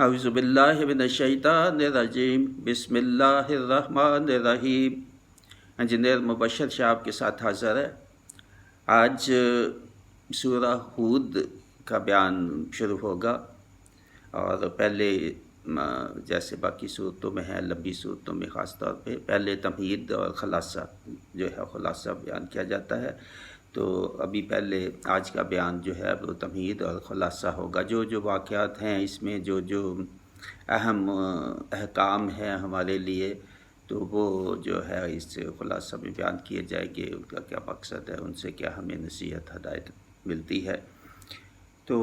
اعوذ باللہ من الشیطان الرجیم، بسم اللہ الرحمن الرحیم۔ انجینئر مبشر شاہ آپ کے ساتھ حاضر ہے۔ آج سورہ ہود کا بیان شروع ہوگا، اور پہلے جیسے باقی صورتوں میں ہے، لمبی صورتوں میں خاص طور پہ پہلے تمہید اور خلاصہ جو ہے خلاصہ بیان کیا جاتا ہے، تو ابھی پہلے آج کا بیان جو ہے وہ تمہید اور خلاصہ ہوگا۔ جو جو واقعات ہیں اس میں، جو جو اہم احکام ہیں ہمارے لیے، تو وہ جو ہے اس خلاصہ میں بیان کیے جائے گے، ان کا کیا مقصد ہے، ان سے کیا ہمیں نصیحت ہدایت ملتی ہے۔ تو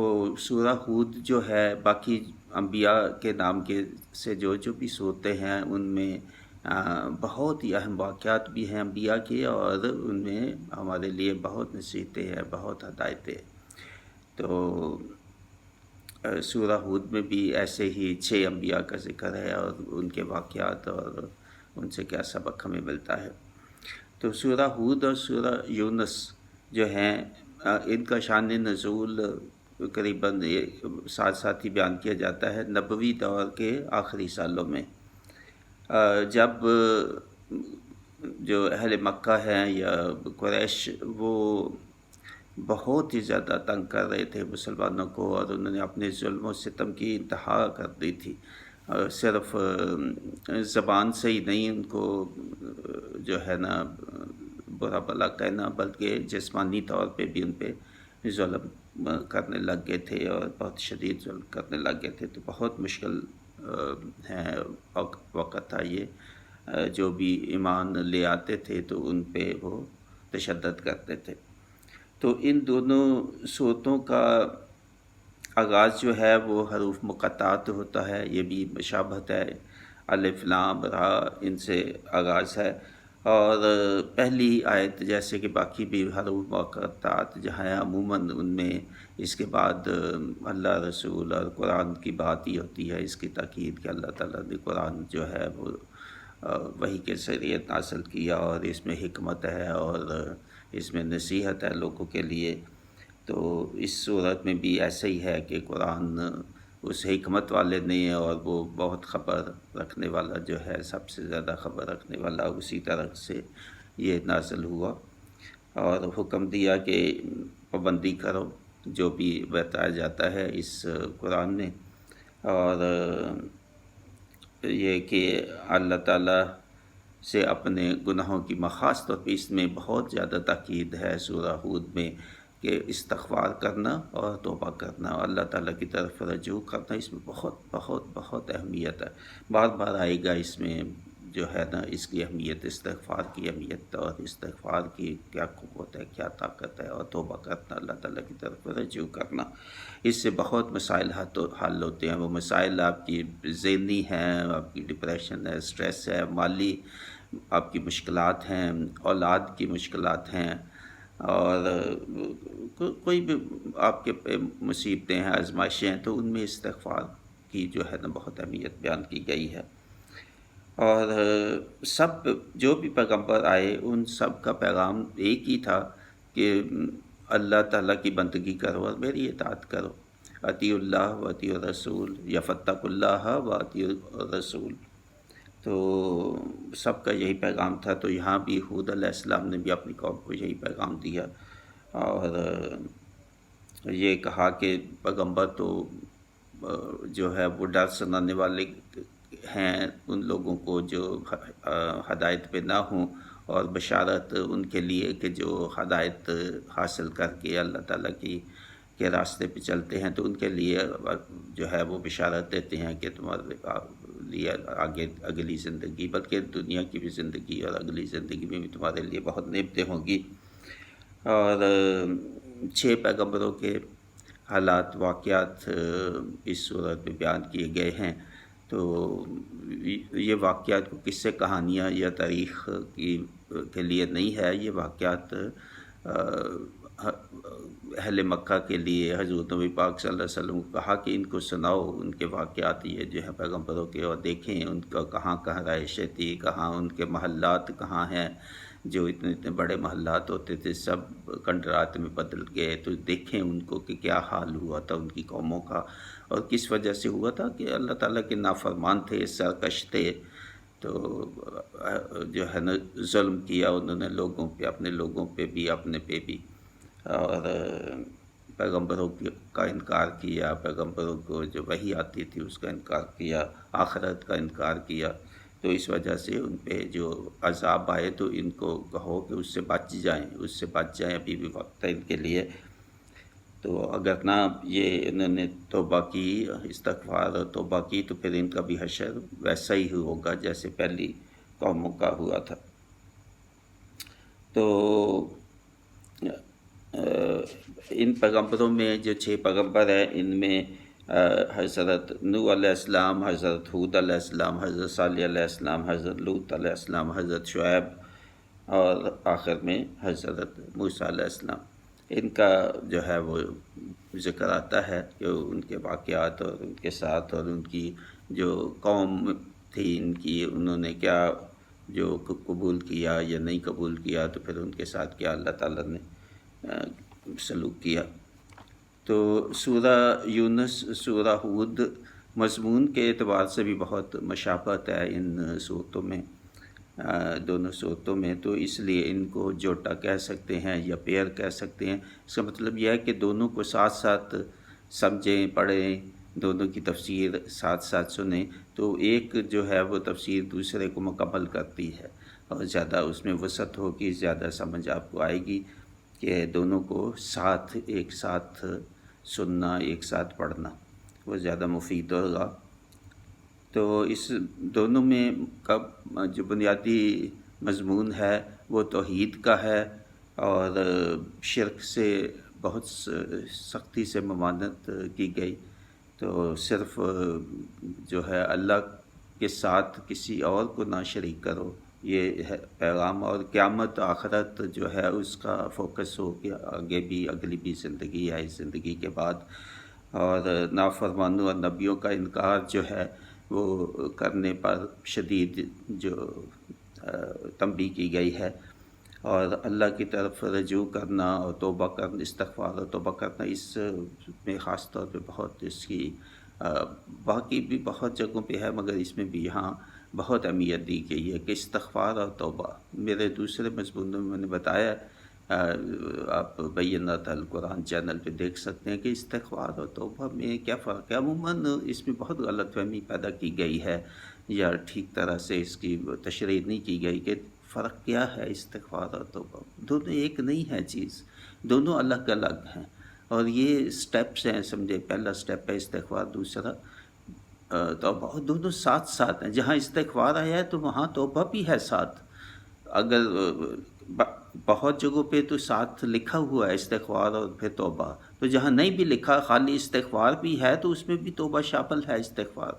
سورہ ہود جو ہے باقی انبیاء کے نام کے سے جو بھی صورتیں ہیں، ان میں بہت ہی اہم واقعات بھی ہیں انبیاء کے، اور ان میں ہمارے لیے بہت نصیحتیں ہیں، بہت ہدایتیں۔ تو سورہ ہود میں بھی ایسے ہی 6 انبیاء کا ذکر ہے، اور ان کے واقعات اور ان سے کیا سبق ہمیں ملتا ہے۔ تو سورہ ہود اور سورہ یونس جو ہیں، ان کا شان نزول قریباً ساتھ ساتھ ہی بیان کیا جاتا ہے نبوی دور کے آخری سالوں میں، جب جو اہل مکہ ہیں یا قریش، وہ بہت ہی زیادہ تنگ کر رہے تھے مسلمانوں کو، اور انہوں نے اپنے ظلم و ستم کی انتہا کر دی تھی۔ صرف زبان سے ہی نہیں ان کو جو ہے نا برا بھلا کہنا، بلکہ جسمانی طور پہ بھی ان پہ ظلم کرنے لگ گئے تھے، اور بہت شدید ظلم کرنے لگ گئے تھے۔ تو بہت مشکل ہے وقت تھا یہ، جو بھی ایمان لے آتے تھے تو ان پہ وہ تشدد کرتے تھے۔ تو ان دونوں صورتوں کا آغاز جو ہے وہ حروف مقطعات ہوتا ہے، یہ بھی مشابہت ہے، الف لام را، ان سے آغاز ہے۔ اور پہلی آیت جیسے کہ باقی بھی حروف مقطعات جہاں ہیں، عموماً ان میں اس کے بعد اللہ، رسول اور قرآن کی بات ہی ہوتی ہے، اس کی تاکید کہ اللہ تعالیٰ نے قرآن جو ہے وہ وحی کے ذریعے نازل کیا، اور اس میں حکمت ہے اور اس میں نصیحت ہے لوگوں کے لیے۔ تو اس صورت میں بھی ایسے ہی ہے کہ قرآن اس حکمت والے نے، اور وہ بہت خبر رکھنے والا جو ہے، سب سے زیادہ خبر رکھنے والا، اسی طرح سے یہ نازل ہوا، اور حکم دیا کہ پابندی کرو جو بھی بتایا جاتا ہے اس قرآن میں، اور یہ کہ اللہ تعالیٰ سے اپنے گناہوں کی خاص طور پہ اس میں بہت زیادہ تاکید ہے سورہ ہود میں، کہ استغفار کرنا اور توبہ کرنا، اور اللہ تعالیٰ کی طرف رجوع کرنا، اس میں بہت بہت بہت اہمیت ہے۔ بار بار آئے گا اس میں جو ہے نا اس کی اہمیت، استغفار کی اہمیت، اور استغفار کی کیا قوت ہے، کیا طاقت ہے، اور توبہ کرنا، اللہ تعالیٰ کی طرف رجوع کرنا، اس سے بہت مسائل حل ہوتے ہیں۔ وہ مسائل آپ کی ذہنی ہیں، آپ کی ڈپریشن ہے، سٹریس ہے، مالی آپ کی مشکلات ہیں، اولاد کی مشکلات ہیں، اور کوئی بھی آپ کے مصیبتیں ہیں، آزمائشیں ہیں، تو ان میں استغفار کی جو ہے نا بہت اہمیت بیان کی گئی ہے۔ اور سب جو بھی پیغمبر آئے، ان سب کا پیغام ایک ہی تھا کہ اللہ تعالیٰ کی بندگی کرو اور میری اطاعت کرو، اطیعوا اللہ و اطیعوا الرسول، یا فاتقوا اللہ و اطیعوا الرسول۔ تو سب کا یہی پیغام تھا۔ تو یہاں بھی ہود علیہ السلام نے بھی اپنی قوم کو یہی پیغام دیا، اور یہ کہا کہ پیغمبر تو جو ہے وہ ڈر سنانے والے ہیں ان لوگوں کو جو ہدایت پہ نہ ہوں، اور بشارت ان کے لیے کہ جو ہدایت حاصل کر کے اللہ تعالیٰ کے راستے پہ چلتے ہیں، تو ان کے لیے جو ہے وہ بشارت دیتے ہیں کہ تمہارے لیے آگے اگلی زندگی، بلکہ دنیا کی بھی زندگی اور اگلی زندگی میں بھی تمہارے لیے بہت نعمتیں ہوں گی۔ اور 6 پیغمبروں کے حالات، واقعات اس صورت میں بیان کیے گئے ہیں۔ تو یہ واقعات کو قصے کہانیاں یا تاریخ کے لیے نہیں ہے، یہ واقعات اہل مکہ کے لیے حضرت نبی پاک صلی اللہ علیہ وسلم کو کہا کہ ان کو سناؤ، ان کے واقعات یہ جو ہیں پیغمبروں کے، اور دیکھیں ان کا کہاں کہاں رہائشیں تھی، کہاں ان کے محلات کہاں ہیں، جو اتنے اتنے بڑے محلات ہوتے تھے سب کنڈرات میں بدل گئے، تو دیکھیں ان کو کہ کیا حال ہوا تھا ان کی قوموں کا، اور کس وجہ سے ہوا تھا کہ اللہ تعالیٰ کے نافرمان تھے، سرکش تھے، تو جو ہے نا ظلم کیا انہوں نے لوگوں پہ، اپنے لوگوں پہ بھی اپنے پہ بھی، اور پیغمبروں کا انکار کیا، پیغمبروں کو جو وحی آتی تھی اس کا انکار کیا، آخرت کا انکار کیا، تو اس وجہ سے ان پہ جو عذاب آئے تو ان کو کہو کہ اس سے بچ جائیں، اس سے بچ جائیں، ابھی بھی وقت ہے ان کے لیے۔ تو اگر نہ یہ انہوں نے توبہ کی، استغفار اور توبہ کی، تو پھر ان کا بھی حشر ویسا ہی ہوگا جیسے پہلی قوموں کا ہوا تھا۔ تو ان پیغمبروں میں جو 6 پیغمبر ہیں، ان میں حضرت نوح علیہ السلام، حضرت ہود علیہ السلام، حضرت صالح علیہ السلام، حضرت لوط علیہ السلام، حضرت شعیب، اور آخر میں حضرت موسیٰ علیہ السلام۔ ان کا جو ہے وہ ذکر آتا ہے کہ ان کے واقعات اور ان کے ساتھ، اور ان کی جو قوم تھی ان کی، انہوں نے کیا جو قبول کیا یا نہیں قبول کیا، تو پھر ان کے ساتھ کیا اللہ تعالیٰ نے سلوک کیا۔ تو سورہ یونس، سورہ ہود مضمون کے اعتبار سے بھی بہت مشابہت ہے ان صورتوں میں، دونوں صورتوں میں، تو اس لیے ان کو جوٹا کہہ سکتے ہیں یا پیر کہہ سکتے ہیں۔ اس کا مطلب یہ ہے کہ دونوں کو ساتھ ساتھ سمجھیں، پڑھیں، دونوں کی تفسیر ساتھ ساتھ سنیں، تو ایک جو ہے وہ تفسیر دوسرے کو مکمل کرتی ہے، اور زیادہ اس میں وسعت ہوگی، زیادہ سمجھ آپ کو آئے گی کہ دونوں کو ساتھ ایک ساتھ سننا، ایک ساتھ پڑھنا، وہ زیادہ مفید ہوگا۔ تو اس دونوں میں کا جو بنیادی مضمون ہے وہ توحید کا ہے، اور شرک سے بہت سختی سے ممانعت کی گئی۔ تو صرف جو ہے اللہ کے ساتھ کسی اور کو نہ شریک کرو، یہ ہے پیغام، اور قیامت آخرت جو ہے اس کا فوکس ہو کہ آگے بھی اگلی بھی زندگی ہے اس زندگی کے بعد، اور نافرمانوں اور نبیوں کا انکار جو ہے وہ کرنے پر شدید جو تنبیہ کی گئی ہے، اور اللہ کی طرف رجوع کرنا اور توبہ کرنا، استغفار اور توبہ کرنا، اس میں خاص طور پہ بہت اس کی باقی بھی بہت جگہوں پہ ہے، مگر اس میں بھی یہاں بہت اہمیت دی گئی ہے کہ استغفار اور توبہ۔ میرے دوسرے مضمونوں میں نے بتایا، آپ بینات القرآن چینل پہ دیکھ سکتے ہیں کہ استغفار اور توبہ میں کیا فرق ہے۔ عموماً اس میں بہت غلط فہمی پیدا کی گئی ہے، یا ٹھیک طرح سے اس کی تشریح نہیں کی گئی کہ فرق کیا ہے استغفار اور توبہ۔ دونوں ایک نہیں ہے چیز، دونوں الگ الگ ہیں، اور یہ سٹیپس ہیں، سمجھے، پہلا سٹیپ ہے استغفار، دوسرا توبہ، اور دونوں ساتھ ساتھ ہیں۔ جہاں استغفار آیا ہے تو وہاں توبہ بھی ہے ساتھ، اگر بہت جگہوں پہ تو ساتھ لکھا ہوا ہے استغفار اور پھر توبہ، تو جہاں نہیں بھی لکھا، خالی استغفار بھی ہے تو اس میں بھی توبہ شامل ہے استغفار۔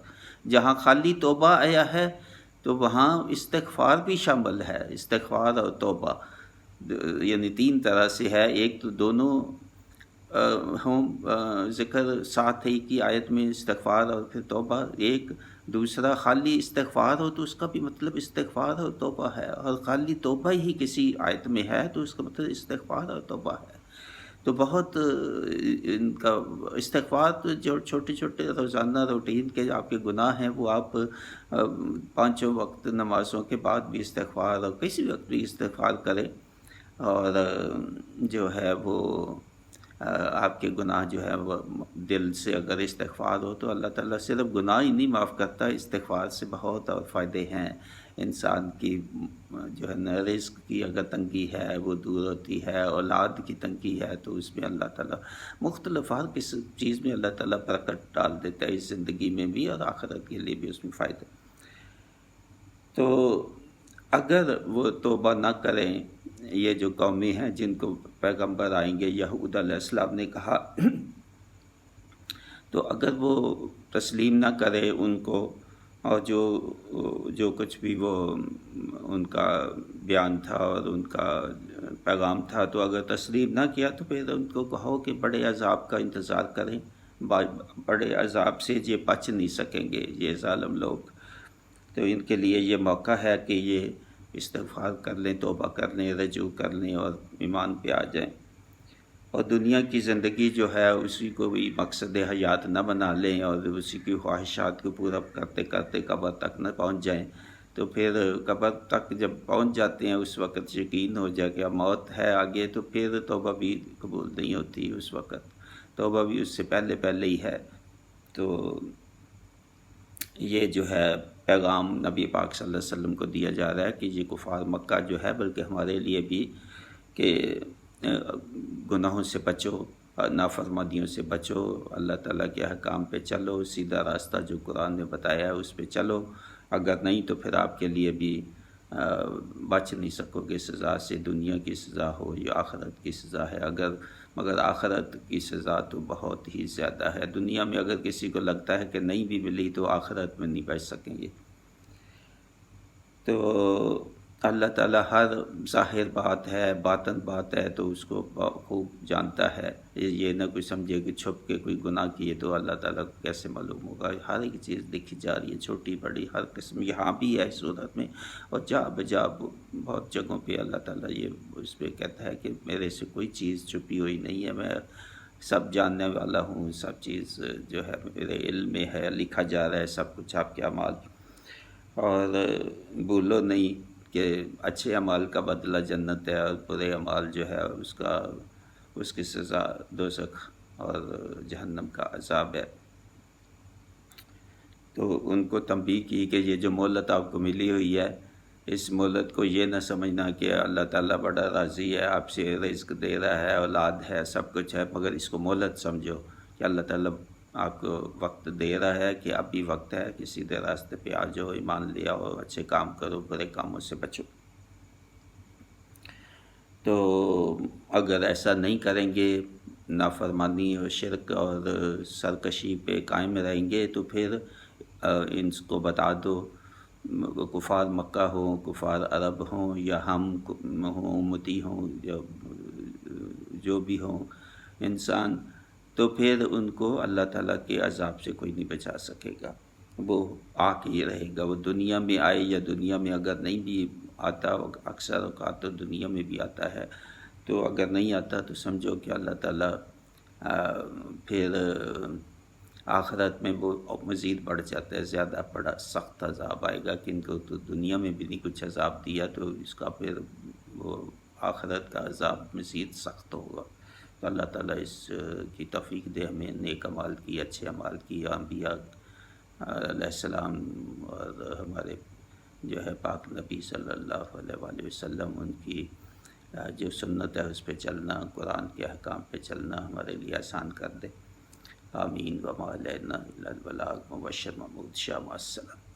جہاں خالی توبہ آیا ہے تو وہاں استغفار بھی شامل ہے، استغفار اور توبہ، یعنی 3 طرح سے ہے۔ ایک تو دونوں ہوں ذکر ساتھ ہی کی آیت میں، استغفار اور پھر توبہ، ایک دوسرا خالی استغفار ہو تو اس کا بھی مطلب استغفار اور توبہ ہے، اور خالی توبہ ہی کسی آیت میں ہے تو اس کا مطلب استغفار اور توبہ ہے۔ تو بہت ان کا استغفار تو جو چھوٹے چھوٹے روزانہ روٹین کے آپ کے گناہ ہیں وہ آپ 5 وقت نمازوں کے بعد بھی استغفار، اور کسی وقت بھی استغفار کریں، اور جو ہے وہ آپ کے گناہ جو ہے وہ دل سے اگر استغفار ہو تو اللہ تعالیٰ صرف گناہ ہی نہیں معاف کرتا، استغفار سے بہت اور فائدے ہیں۔ انسان کی جو ہے نا رزق کی اگر تنگی ہے وہ دور ہوتی ہے، اولاد کی تنگی ہے تو اس میں اللہ تعالیٰ مختلف ہر کسی چیز میں اللہ تعالیٰ برکت ڈال دیتا ہے، اس زندگی میں بھی اور آخرت کے لیے بھی اس میں فائدہ۔ تو اگر وہ توبہ نہ کریں، یہ جو قومیں ہیں جن کو پیغمبر آئیں گے، یہود علیہ السلام نے کہا، تو اگر وہ تسلیم نہ کرے ان کو، اور جو کچھ بھی وہ ان کا بیان تھا اور ان کا پیغام تھا، تو اگر تسلیم نہ کیا تو پھر ان کو کہو کہ بڑے عذاب کا انتظار کریں، بڑے عذاب سے یہ بچ نہیں سکیں گے یہ ظالم لوگ۔ تو ان کے لیے یہ موقع ہے کہ یہ استغفار کر لیں، توبہ کر لیں، رجوع کر لیں اور ایمان پہ آ جائیں، اور دنیا کی زندگی جو ہے اسی کو بھی مقصد حیات نہ بنا لیں اور اسی کی خواہشات کو پورا کرتے کرتے قبر تک نہ پہنچ جائیں، تو پھر قبر تک جب پہنچ جاتے ہیں اس وقت یقین ہو جائے کہ موت ہے آگے، تو پھر توبہ بھی قبول نہیں ہوتی اس وقت، توبہ بھی اس سے پہلے پہلے ہی ہے۔ تو یہ جو ہے پیغام نبی پاک صلی اللہ علیہ وسلم کو دیا جا رہا ہے کہ یہ کفار مکہ جو ہے بلکہ ہمارے لیے بھی کہ گناہوں سے بچو، نافرمانیوں سے بچو، اللہ تعالیٰ کے احکام پہ چلو، سیدھا راستہ جو قرآن نے بتایا ہے اس پہ چلو، اگر نہیں تو پھر آپ کے لیے بھی بچ نہیں سکو گے سزا سے، دنیا کی سزا ہو یا آخرت کی سزا ہے، مگر آخرت کی سزا تو بہت ہی زیادہ ہے۔ دنیا میں اگر کسی کو لگتا ہے کہ نہیں بھی ملی تو آخرت میں نہیں بچ سکیں گے۔ تو اللہ تعالیٰ ہر ظاہر بات ہے، باطن بات ہے تو اس کو خوب جانتا ہے، یہ نہ کوئی سمجھے کہ چھپ کے کوئی گناہ کیے تو اللہ تعالیٰ کو کیسے معلوم ہوگا۔ ہر ایک چیز دیکھی جا رہی ہے، چھوٹی بڑی ہر قسم، یہاں بھی ہے اس صورت میں، اور جا بجا بہت جگہوں پہ اللہ تعالیٰ یہ اس پہ کہتا ہے کہ میرے سے کوئی چیز چھپی ہوئی نہیں ہے، میں سب جاننے والا ہوں، سب چیز جو ہے میرے علم میں ہے، لکھا جا رہا ہے سب کچھ آپ کے اعمال، اور بھولو نہیں کہ اچھے اعمال کا بدلہ جنت ہے اور برے اعمال جو ہے اس کی سزا دوزخ اور جہنم کا عذاب ہے۔ تو ان کو تنبیہ کی کہ یہ جو مہلت آپ کو ملی ہوئی ہے، اس مہلت کو یہ نہ سمجھنا کہ اللہ تعالیٰ بڑا راضی ہے، آپ سے رزق دے رہا ہے، اولاد ہے، سب کچھ ہے، مگر اس کو مہلت سمجھو کہ اللہ تعالیٰ آپ کو وقت دے رہا ہے کہ اب بھی وقت ہے کہ سیدھے راستے پہ آ جاؤ، ایمان لے آؤ، اچھے کام کرو، برے کاموں سے بچو۔ تو اگر ایسا نہیں کریں گے، نافرمانی اور شرک اور سرکشی پہ قائم رہیں گے، تو پھر ان کو بتا دو، کفار مکہ ہوں، کفار عرب ہوں، یا ہم ہوں، امتی ہوں، یا جو بھی ہوں انسان، تو پھر ان کو اللہ تعالیٰ کے عذاب سے کوئی نہیں بچا سکے گا، وہ آ کے ہی رہے گا، وہ دنیا میں آئے یا دنیا میں اگر نہیں بھی آتا، اکثر اوقات تو دنیا میں بھی آتا ہے، تو اگر نہیں آتا تو سمجھو کہ اللہ تعالیٰ پھر آخرت میں وہ مزید بڑھ جاتا ہے، زیادہ بڑا سخت عذاب آئے گا کہ ان کو تو دنیا میں بھی نہیں کچھ عذاب دیا، تو اس کا پھر وہ آخرت کا عذاب مزید سخت ہوگا۔ تو اللہ تعالیٰ اس کی توفیق دے ہمیں نیک اعمال کی، اچھے اعمال کی، انبیاء علیہ السلام اور ہمارے جو ہے پاک نبی صلی اللہ علیہ وآلہ وسلم، ان کی جو سنت ہے اس پہ چلنا، قرآن کے احکام پہ چلنا ہمارے لیے آسان کر دے۔ آمین وما علینا الا البلاغ، مبشر محمود شاہ، مع السلام۔